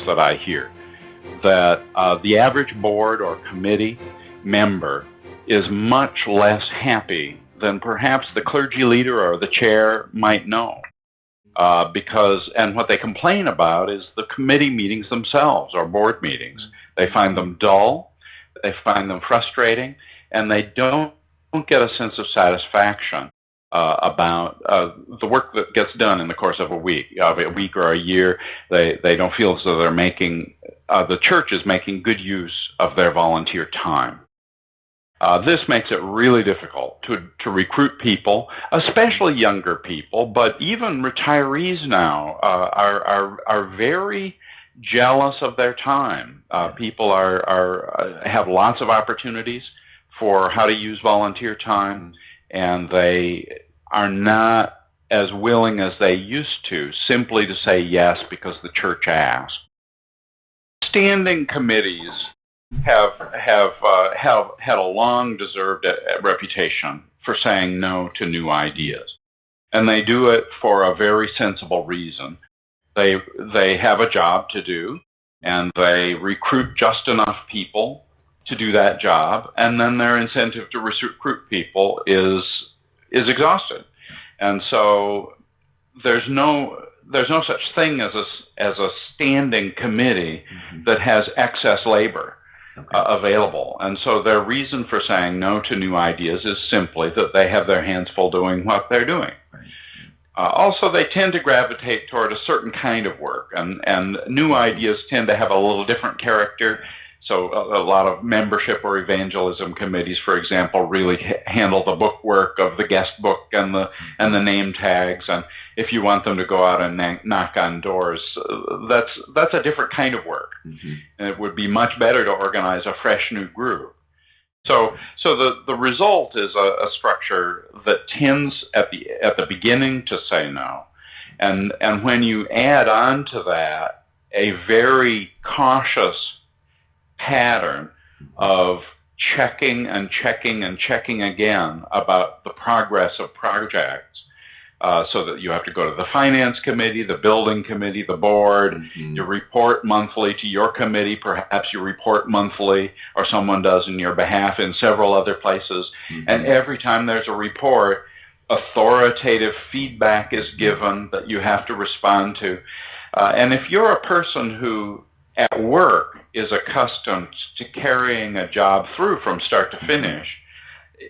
that I hear, that the average board or committee member is much less happy than perhaps the clergy leader or the chair might know. And what they complain about is the committee meetings themselves or board meetings. They find them dull, they find them frustrating, and they don't get a sense of satisfaction about the work that gets done in the course of a week or a year. They don't feel as though they're making, the church is making good use of their volunteer time. This makes it really difficult to recruit people, especially younger people, but even retirees now are very jealous of their time. People have lots of opportunities for how to use volunteer time, and they are not as willing as they used to simply to say yes because the church asked. Standing committees have had a long deserved reputation for saying no to new ideas, and they do it for a very sensible reason. They have a job to do, and they recruit just enough people to do that job, and then their incentive to recruit people is exhausted, and so there's no such thing as a standing committee that has excess labor available. And so their reason for saying no to new ideas is simply that they have their hands full doing what they're doing. Also, they tend to gravitate toward a certain kind of work, and new ideas tend to have a little different character. So a lot of membership or evangelism committees, for example, really handle the book work of the guest book and the name tags. And if you want them to go out and knock on doors, that's a different kind of work. And it would be much better to organize a fresh new group. So the result is a structure that tends at the beginning to say no, and when you add on to that a very cautious pattern of checking and checking and checking again about the progress of projects, so that you have to go to the finance committee, the building committee, the board. You report monthly to your committee. Perhaps you report monthly, or someone does in your behalf in several other places. And every time there's a report, authoritative feedback is given that you have to respond to. And if you're a person who at work is accustomed to carrying a job through from start to finish,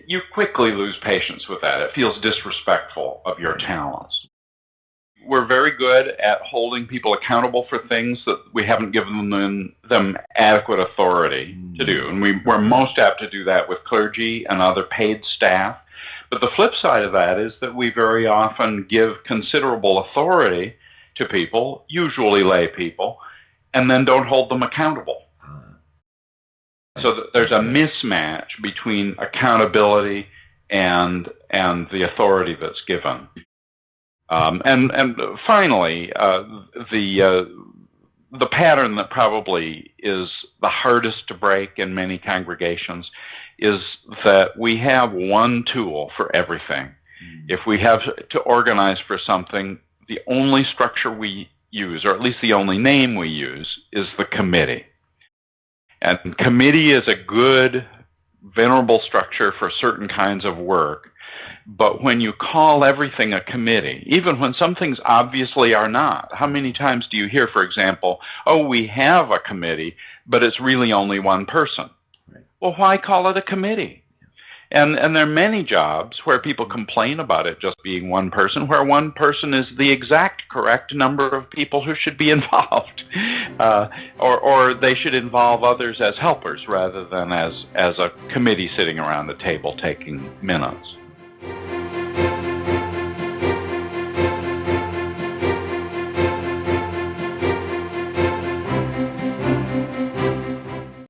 you quickly lose patience with that. It feels disrespectful of your talents. We're very good at holding people accountable for things that we haven't given them adequate authority to do. And we're most apt to do that with clergy and other paid staff. But the flip side of that is that we very often give considerable authority to people, usually lay people, and then don't hold them accountable. So that there's a mismatch between accountability and the authority that's given. And finally, the pattern that probably is the hardest to break in many congregations is that we have one tool for everything. If we have to organize for something, the only structure we use, or at least the only name we use, is the committee. And committee is a good, venerable structure for certain kinds of work. But when you call everything a committee, even when some things obviously are not, how many times do you hear, for example, oh, we have a committee, but it's really only one person? Right. Well, why call it a committee? And there are many jobs where people complain about it just being one person, where one person is the exact correct number of people who should be involved, or they should involve others as helpers rather than as a committee sitting around the table taking minutes.